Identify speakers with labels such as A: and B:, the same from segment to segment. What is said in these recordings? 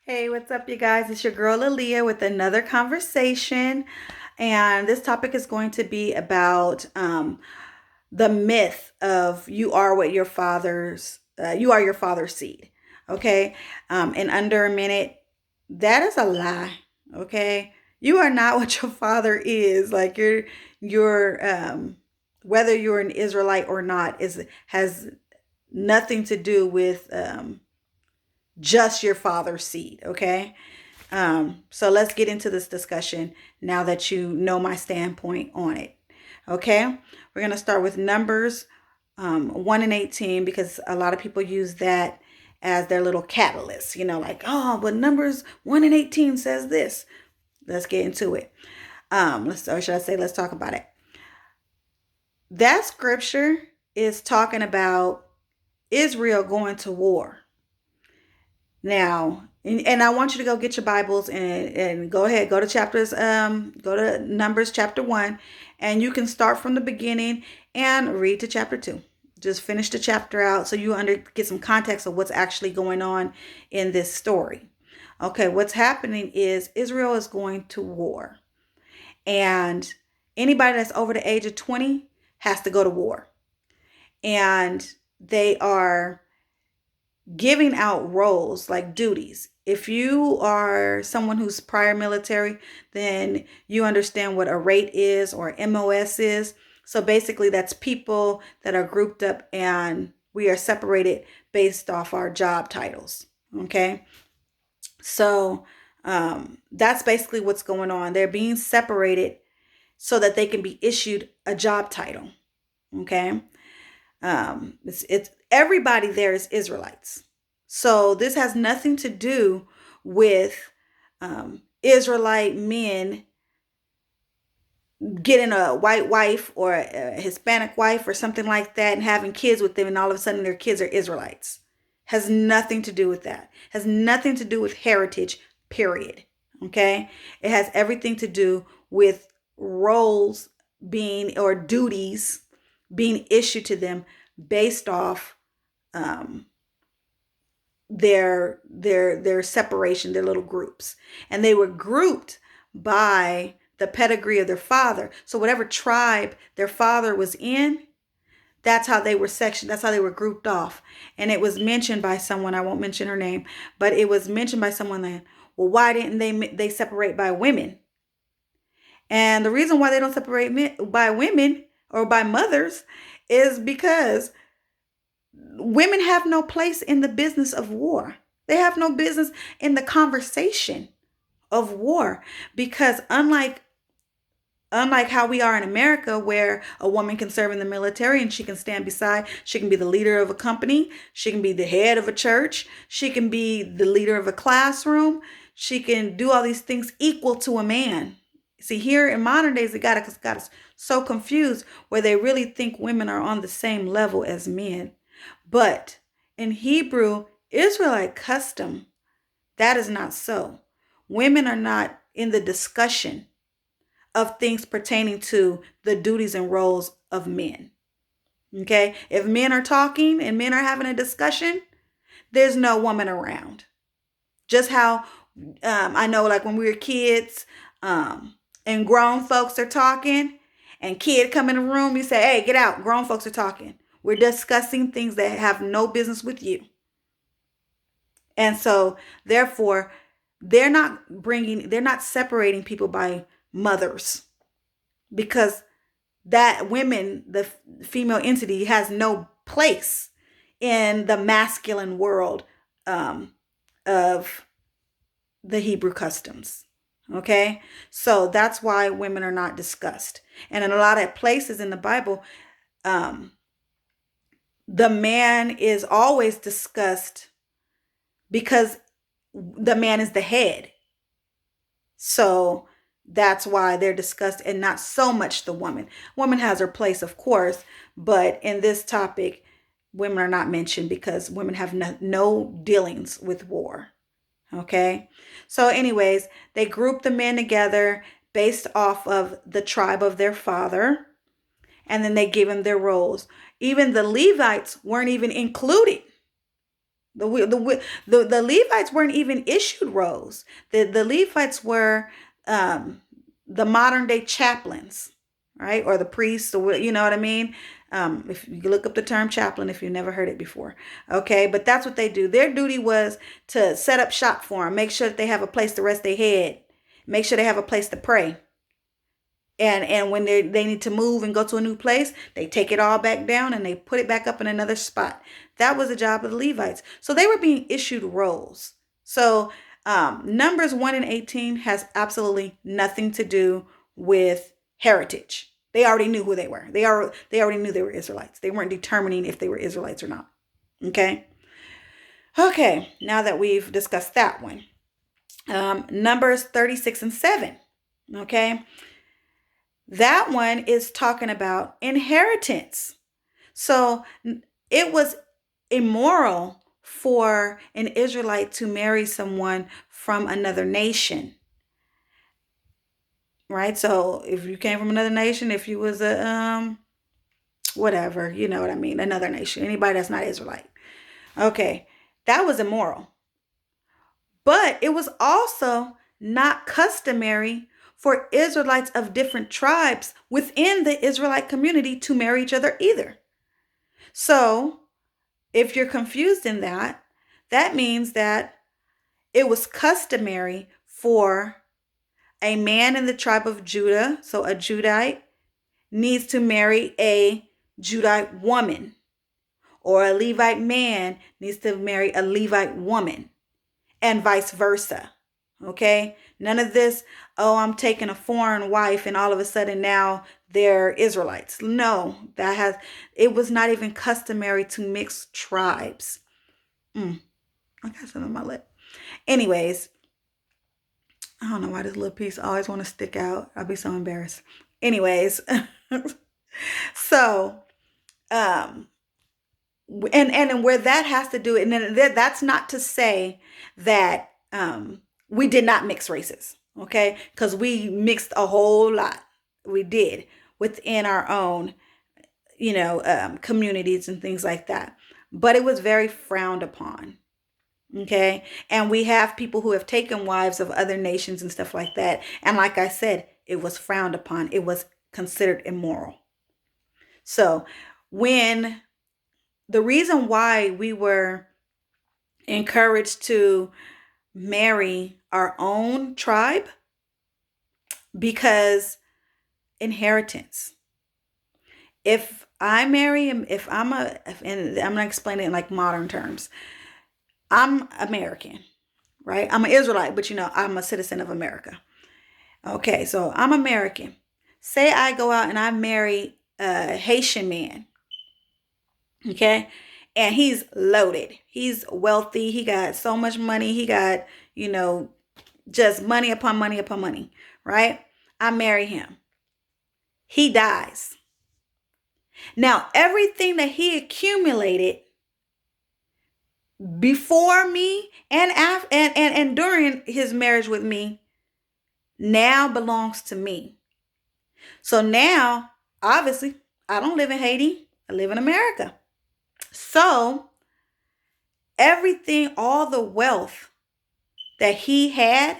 A: Hey, what's up, you guys? It's your girl Aaliyah with another conversation. And this topic is going to be about the myth of you are your father's seed. Okay. In under a minute, that is a lie. Okay. You are not what your father is. Like whether you're an Israelite or not has nothing to do with just your father's seed. Okay. So let's get into this discussion now that you know my standpoint on it. Okay, we're going to start with Numbers 1 and 18 because a lot of people use that as their little catalyst. Like, oh, but Numbers 1 and 18 says this. Let's get into it. Or should I say, let's talk about it. That scripture is talking about Israel going to war. Now, and I want you to go get your Bibles and go ahead, go to Numbers chapter 1, and you can start from the beginning and read to chapter 2. Just finish the chapter out so you get some context of what's actually going on in this story. Okay, what's happening is Israel is going to war. And anybody that's over the age of 20 has to go to war. And they are giving out roles like duties. If you are someone who's prior military, then you understand what a rate is or MOS is. So basically, that's people that are grouped up and we are separated based off our job titles. Okay. So that's basically what's going on. They're being separated so that they can be issued a job title. Okay. It's everybody there is Israelites. So this has nothing to do with Israelite men getting a white wife or a Hispanic wife or something like that and having kids with them, and all of a sudden their kids are Israelites. Has nothing to do with that. Has nothing to do with heritage, period. Okay? It has everything to do with roles being or duties being issued to them based off their separation, their little groups. And they were grouped by the pedigree of their father. So whatever tribe their father was in, that's how they were sectioned. That's how they were grouped off. And it was mentioned by someone, I won't mention her name, but it was mentioned by someone that, well, why didn't they separate by women? And the reason why they don't separate by women or by mothers is because women have no place in the business of war. They have no business in the conversation of war because unlike how we are in America, where a woman can serve in the military and she can stand beside, she can be the leader of a company, she can be the head of a church, she can be the leader of a classroom, she can do all these things equal to a man. See, here in modern days, it got us so confused where they really think women are on the same level as men. But in Hebrew Israelite custom, that is not so. Women are not in the discussion of things pertaining to the duties and roles of men. Okay? If men are talking and men are having a discussion, there's no woman around. Just how I know, like when we were kids and grown folks are talking and kid come in the room, you say, hey, get out. Grown folks are talking. We're discussing things that have no business with you. And so, therefore, they're not separating people by mothers because that women, the female entity, has no place in the masculine world of the Hebrew customs. Okay, so that's why women are not discussed. And in a lot of places in the Bible, the man is always discussed because the man is the head. So that's why they're discussed and not so much the woman. Woman has her place, of course, but in this topic, women are not mentioned because women have no dealings with war. Okay. So anyways, they group the men together based off of the tribe of their father. And then they give them their roles. Even the Levites weren't even included The Levites weren't even issued roles. The Levites were the modern day chaplains, right? Or the priests, or you know what I mean? If you look up the term chaplain, if you've never heard it before, okay, but that's what they do. Their duty was to set up shop for them, make sure that they have a place to rest their head, make sure they have a place to pray. And when they need to move and go to a new place, they take it all back down and they put it back up in another spot. That was the job of the Levites. So they were being issued roles. So Numbers 1 and 18 has absolutely nothing to do with heritage. They already knew who they were. They already knew they were Israelites. They weren't determining if they were Israelites or not. Okay. Okay. Now that we've discussed that one, Numbers 36 and 7. Okay. That one is talking about inheritance. So it was immoral for an Israelite to marry someone from another nation. Right? So if you came from another nation, if you was a whatever, you know what I mean, another nation, anybody that's not Israelite. Okay. That was immoral. But it was also not customary for Israelites of different tribes within the Israelite community to marry each other either. So if you're confused in that, that means that it was customary for a man in the tribe of Judah, so a Judite, needs to marry a Judite woman, or a Levite man needs to marry a Levite woman, and vice versa. Okay? None of this, oh, I'm taking a foreign wife and all of a sudden now they're Israelites. No, it was not even customary to mix tribes. I got something on my lip. Anyways, I don't know why this little piece always want to stick out. I'll be so embarrassed. Anyways, so, and where that has to do, and then that's not to say that we did not mix races, okay? Because we mixed a whole lot. We did within our own, communities and things like that. But it was very frowned upon, okay? And we have people who have taken wives of other nations and stuff like that. And like I said, it was frowned upon. It was considered immoral. So the reason why we were encouraged to marry our own tribe, because inheritance. If I marry him, and I'm going to explain it in like modern terms. I'm American, right? I'm an Israelite, but I'm a citizen of America. Okay, so I'm American. Say I go out and I marry a Haitian man. Okay. And he's loaded. He's wealthy. He got so much money. He got, just money upon money upon money, right? I marry him. He dies. Now, everything that he accumulated before me and after and during his marriage with me now belongs to me. So now, obviously, I don't live in Haiti. I live in America. So everything, all the wealth that he had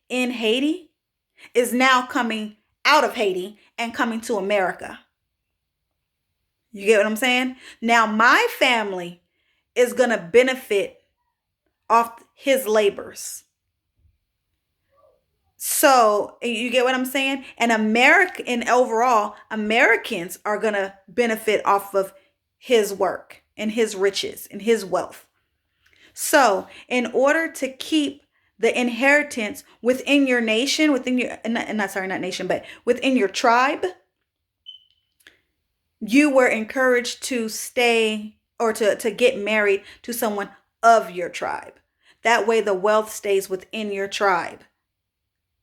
A: in Haiti is now coming out of Haiti and coming to America. You get what I'm saying? Now my family is going to benefit off his labors. So you get what I'm saying? And overall, Americans are going to benefit off of his work and his riches and his wealth. So in order to keep the inheritance within your nation, within your tribe, you were encouraged to stay or to get married to someone of your tribe. That way the wealth stays within your tribe.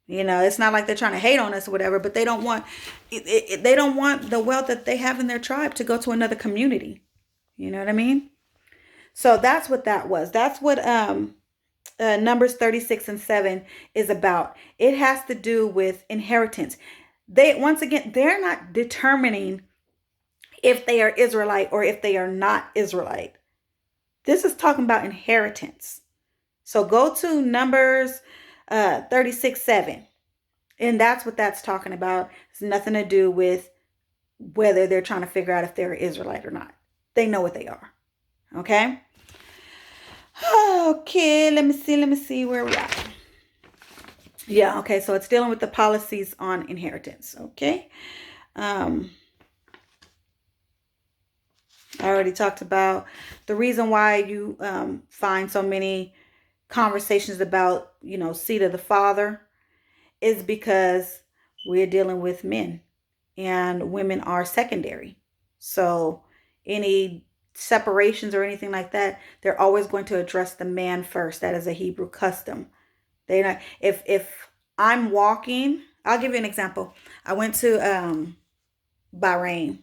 A: It's not like they're trying to hate on us or whatever, but they don't want the wealth that they have in their tribe to go to another community. You know what I mean? So that's what that was. That's what Numbers 36 and 7 is about. It has to do with inheritance. They're not determining if they are Israelite or if they are not Israelite. This is talking about inheritance. So go to Numbers 36:7. And that's what that's talking about. It's nothing to do with whether they're trying to figure out if they're Israelite or not. They know what they are. Okay? Okay, let me see where we are. Yeah, okay, so it's dealing with the policies on inheritance. Okay. I already talked about the reason why you find so many conversations about, seed of the father is because we're dealing with men and women are secondary. So any separations or anything like that, they're always going to address the man first. That is a Hebrew custom. They not if I'm walking, I'll give you an example. I went to Bahrain,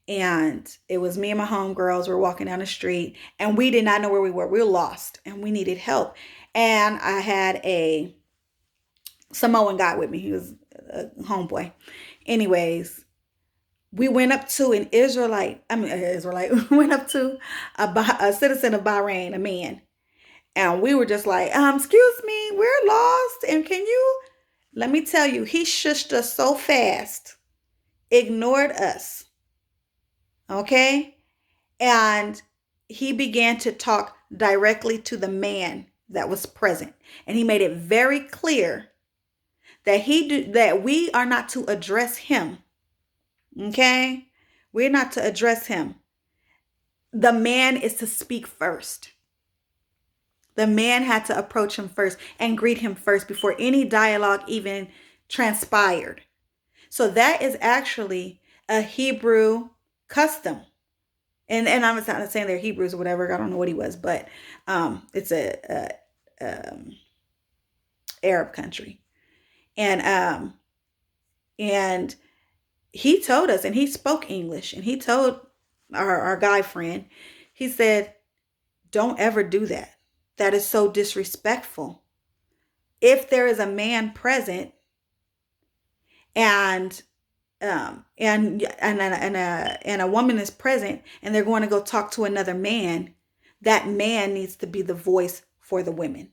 A: and it was me and my homegirls. We were walking down the street and we did not know where we were. We were lost and we needed help. And I had a Samoan guy with me. He was a homeboy. Anyways, we went up to an Israelite. We went up to a citizen of Bahrain, a man. And we were just like, excuse me, we're lost. And let me tell you, he shushed us so fast, ignored us. Okay. And he began to talk directly to the man that was present. And he made it very clear that we are not to address him. Okay? We're not to address him. The man is to speak first. The man had to approach him first and greet him first before any dialogue even transpired. So that is actually a Hebrew custom. And I'm not saying they're Hebrews or whatever. I don't know what he was, but it's a Arab country. And he told us, and he spoke English, and he told our guy friend, he said, don't ever do that. That is so disrespectful. If there is a man present and a woman is present and they're going to go talk to another man, that man needs to be the voice for the women.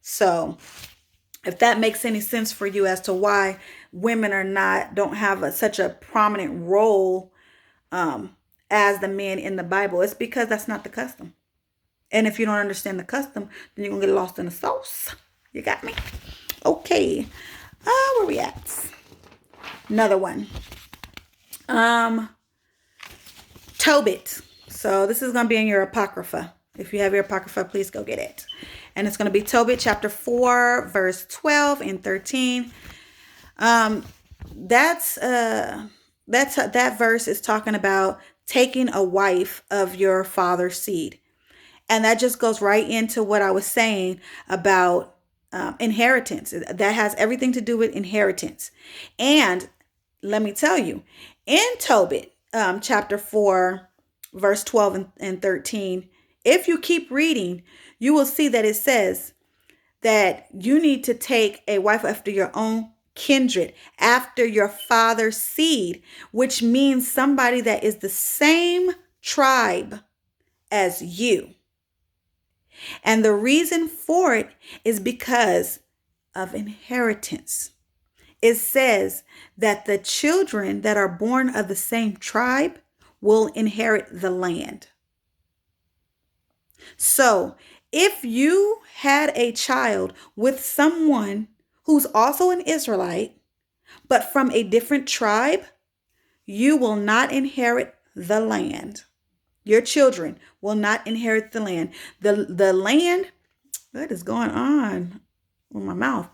A: So if that makes any sense for you as to why women don't have such a prominent role as the men in the Bible, it's because that's not the custom. And if you don't understand the custom, then you're going to get lost in the sauce. You got me? Okay. Where we at? Another one. Tobit. So this is going to be in your Apocrypha. If you have your Apocrypha, please go get it. And it's going to be Tobit chapter 4, verse 12 and 13. That verse is talking about taking a wife of your father's seed. And that just goes right into what I was saying about inheritance. That has everything to do with inheritance. And let me tell you, in Tobit chapter 4, verse 12 and 13, if you keep reading, you will see that it says that you need to take a wife after your own kindred, after your father's seed, which means somebody that is the same tribe as you. And the reason for it is because of inheritance. It says that the children that are born of the same tribe will inherit the land. So if you had a child with someone who's also an Israelite, but from a different tribe, you will not inherit the land. Your children will not inherit the land. The land, what is going on with my mouth?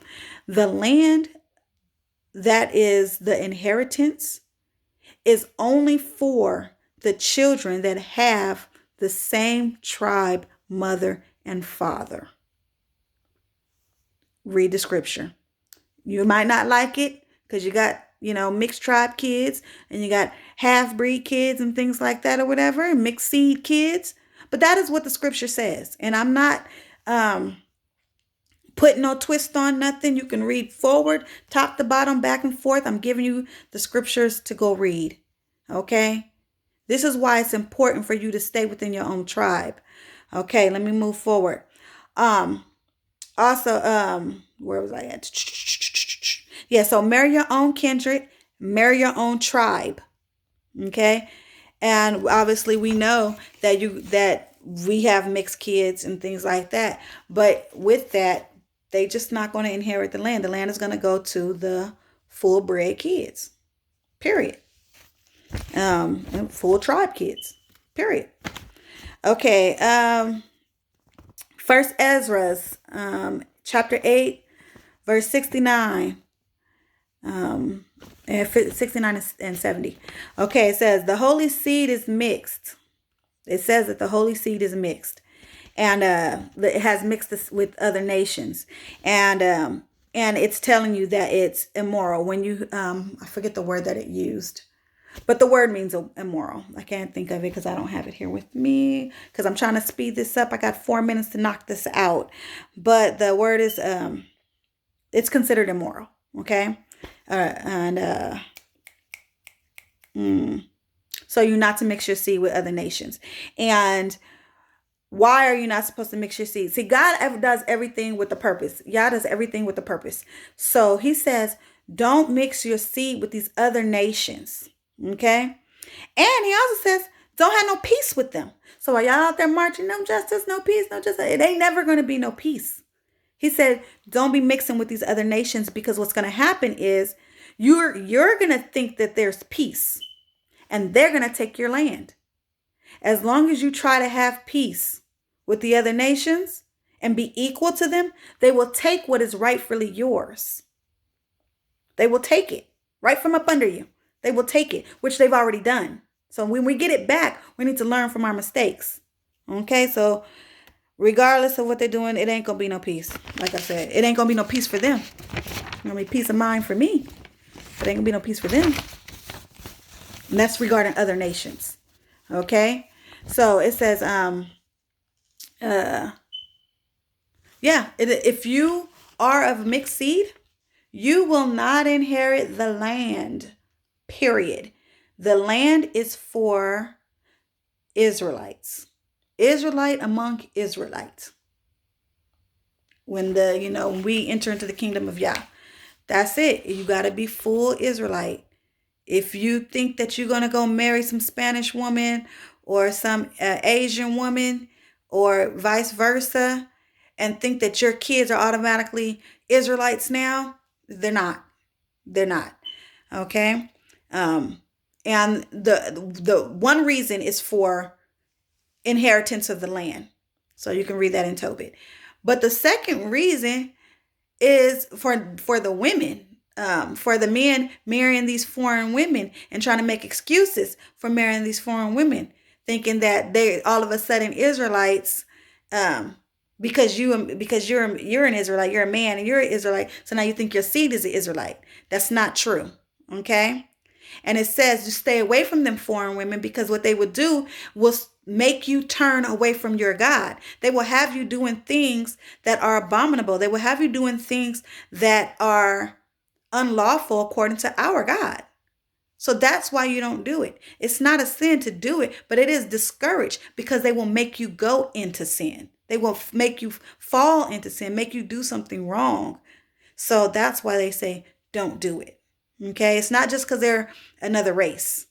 A: The land that is the inheritance is only for the children that have the same tribe, mother and father. Read the scripture. You might not like it because you got, mixed tribe kids and you got half-breed kids and things like that or whatever, and mixed seed kids. But that is what the scripture says. And I'm not putting no twist on nothing. You can read forward, top to bottom, back and forth. I'm giving you the scriptures to go read. Okay? This is why it's important for you to stay within your own tribe. Okay, let me move forward. Um, Also, where was I at? Yeah, so marry your own kindred, marry your own tribe. Okay. And obviously we know that we have mixed kids and things like that. But with that, they just not going to inherit the land. The land is going to go to the full bred kids. Period. And full tribe kids. Period. Okay. First Ezra's chapter 8, verse 69. And 69 and 70. Okay, it says the holy seed is mixed. It says that the holy seed is mixed, and it has mixed this with other nations, and it's telling you that it's immoral when you I forget the word that it used, but the word means immoral. I can't think of it because I don't have it here with me because I'm trying to speed this up. I got 4 minutes to knock this out, but the word is it's considered immoral. Okay. So you're not to mix your seed with other nations. And why are you not supposed to mix your seed? See, God does everything with a purpose. God does everything with a purpose. So he says, don't mix your seed with these other nations. Okay. And he also says, don't have no peace with them. So while y'all out there marching, no justice, no peace, no justice, it ain't never going to be no peace. He said, don't be mixing with these other nations, because what's going to happen is you're going to think that there's peace and they're going to take your land. As long as you try to have peace with the other nations and be equal to them, they will take what is rightfully yours. They will take it right from up under you. They will take it, which they've already done. So when we get it back, we need to learn from our mistakes. Okay, so regardless of what they're doing, it ain't going to be no peace. Like I said, it ain't going to be no peace for them. It's going to be peace of mind for me. But it ain't going to be no peace for them. And that's regarding other nations. Okay? So it says, if you are of mixed seed, you will not inherit the land. Period. The land is for Israelites. Israelite among Israelites. When we enter into the kingdom of Yah, that's it. You got to be full Israelite. If you think that you're going to go marry some Spanish woman or some Asian woman or vice versa and think that your kids are automatically Israelites now, they're not. They're not. Okay? And the one reason is for inheritance of the land. So you can read that in Tobit. But the second reason is for the women, for the men marrying these foreign women and trying to make excuses for marrying these foreign women, thinking that they all of a sudden Israelites, because you're an Israelite, you're a man and you're an Israelite, so now you think your seed is an Israelite. That's not true. Okay. And it says to stay away from them foreign women, because what they would do was make you turn away from your God. They will have you doing things that are abominable. They will have you doing things that are unlawful according to our God. So that's why you don't do it. It's not a sin to do it, but it is discouraged because they will make you go into sin. They will make you fall into sin, make you do something wrong. So that's why they say don't do it. Okay, it's not just because they're another race.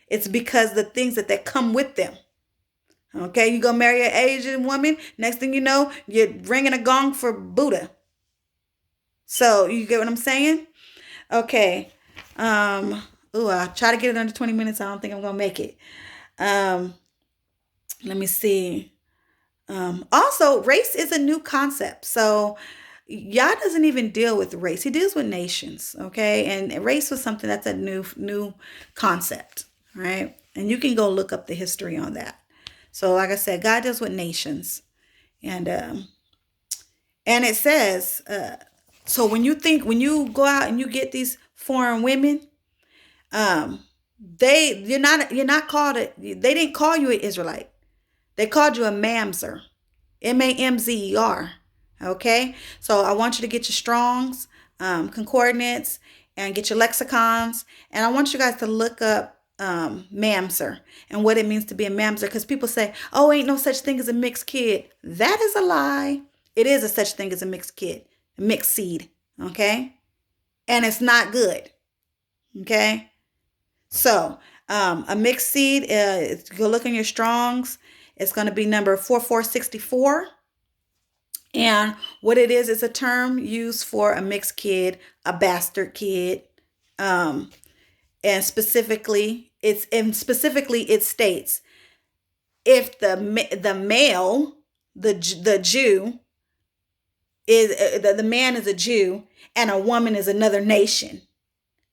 A: It's because the things that come with them. Okay, you go marry an Asian woman, next thing you know, you're ringing a gong for Buddha. So you get what I'm saying? Okay. I try to get it under 20 minutes. I don't think I'm gonna make it. Let me see. Also, race is a new concept. So Yah doesn't even deal with race. He deals with nations, okay? And race was something that's a new concept, right? And you can go look up the history on that. So like I said, God deals with nations. And it says, so when you go out and you get these foreign women, they didn't call you an Israelite. They called you a mamzer. Mamzer. Okay, so I want you to get your Strongs, Concordance, and get your lexicons. And I want you guys to look up mamzer and what it means to be a mamzer. Because people say, oh, ain't no such thing as a mixed kid. That is a lie. It is a such thing as a mixed kid, a mixed seed. Okay. And it's not good. Okay. So a mixed seed, go look in your Strongs. It's going to be number 4464. And what it is a term used for a mixed kid, a bastard kid. And specifically it states if the male, the Jew is the man is a Jew and a woman is another nation.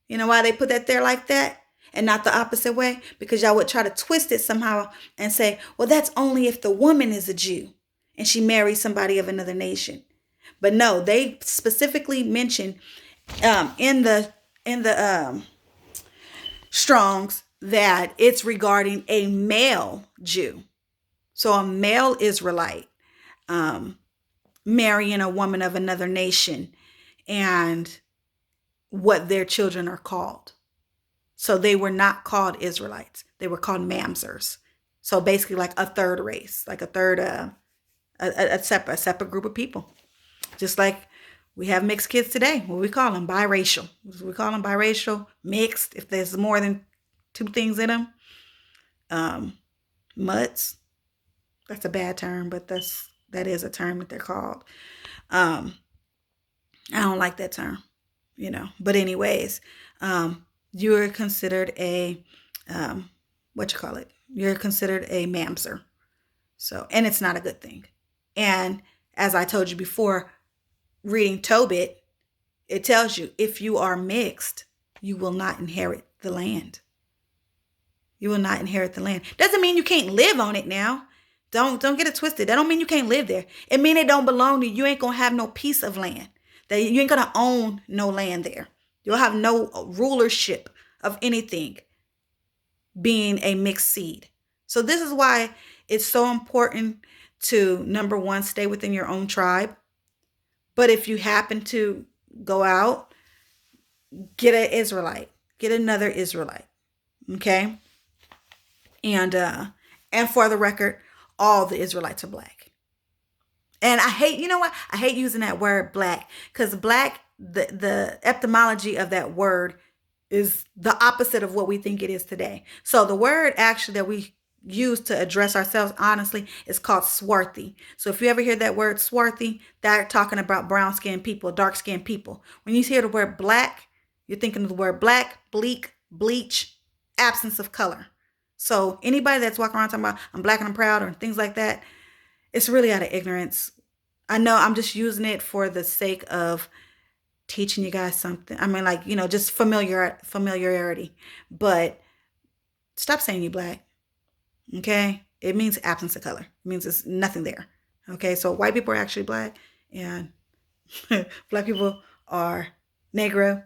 A: You know why they put that there like that and not the opposite way? Because y'all would try to twist it somehow and say, well, that's only if the woman is a Jew and she marries somebody of another nation. But no, they specifically mention in the Strong's that it's regarding a male Jew. So a male Israelite marrying a woman of another nation and what their children are called. So they were not called Israelites. They were called mamzers. So basically like a third race, like a third, a separate group of people. Just like we have mixed kids today. What we call them? Biracial. We call them biracial, mixed, if there's more than two things in them. Mutts. That's a bad term, but that is a term that they're called. I don't like that term, But anyways, you're considered a You're considered a mamzer. So, and it's not a good thing. And as I told you before, reading Tobit, it tells you if you are mixed, you will not inherit the land. You will not inherit the land. Doesn't mean you can't live on it now. Don't get it twisted. That don't mean you can't live there. It mean it don't belong to you. You ain't gonna have no piece of land. That you ain't gonna own no land there. You'll have no rulership of anything being a mixed seed. So this is why it's so important to, number one, stay within your own tribe. But if you happen to go out, get an Israelite, get another Israelite. Okay. And for the record, all the Israelites are black. And I hate, you know what? I hate using that word black because black, the etymology of that word is the opposite of what we think it is today. So the word actually that we use to address ourselves honestly is called swarthy. So if you ever hear that word swarthy, they're talking about brown skinned people, dark skinned people. When you hear the word black, you're thinking of the word black, bleak, bleach, absence of color. So anybody that's walking around talking about I'm black and I'm proud or things like that, it's really out of ignorance. I know I'm just using it for the sake of teaching you guys something. I mean, like, just familiarity. But stop saying you black. Okay? It means absence of color. It means there's nothing there. Okay? So white people are actually black and black people are negro.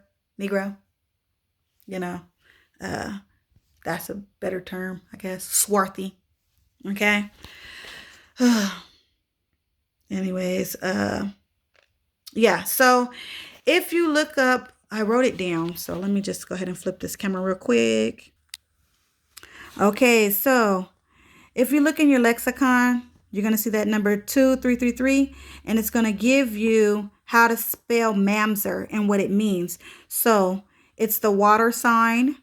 A: That's a better term, I guess. Swarthy. Okay? Anyways, yeah. So if you look up, I wrote it down. So let me just go ahead and flip this camera real quick. Okay, so if you look in your lexicon, you're going to see that number 2333, and it's going to give you how to spell mamzer and what it means. So it's the water sign,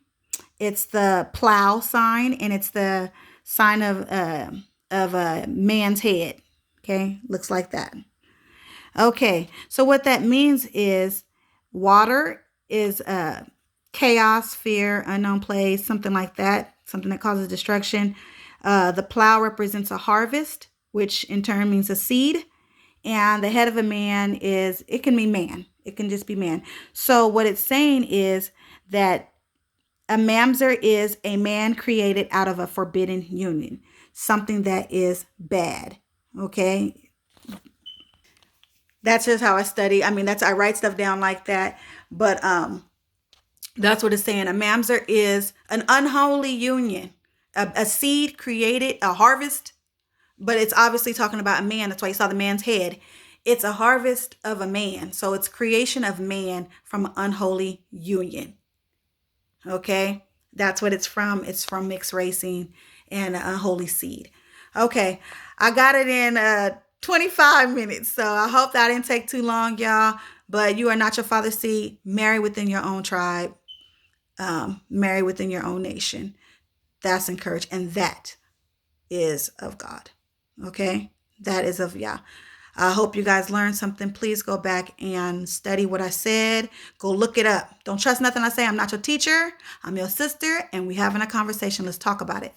A: it's the plow sign, and it's the sign of a man's head. Okay, looks like that. Okay, so what that means is water is chaos, fear, unknown place, something like that, something that causes destruction. The plow represents a harvest, which in turn means a seed. And the head of a man it can mean man. It can just be man. So what it's saying is that a mamzer is a man created out of a forbidden union, something that is bad. Okay. That's just how I study. I mean, I write stuff down like that. But that's what it's saying. A mamzer is an unholy union, a seed created, a harvest. But it's obviously talking about a man. That's why you saw the man's head. It's a harvest of a man. So it's creation of man from an unholy union. Okay. That's what it's from. It's from mixed racing and holy seed. Okay, I got it in 25 minutes, so I hope that didn't take too long, y'all. But you are not your father's seed. Marry within your own tribe. Marry within your own nation. That's encouraged, and that is of God. Okay, that is of Yah. I hope you guys learned something. Please go back and study what I said. Go look it up. Don't trust nothing I say. I'm not your teacher. I'm your sister, and we having a conversation. Let's talk about it.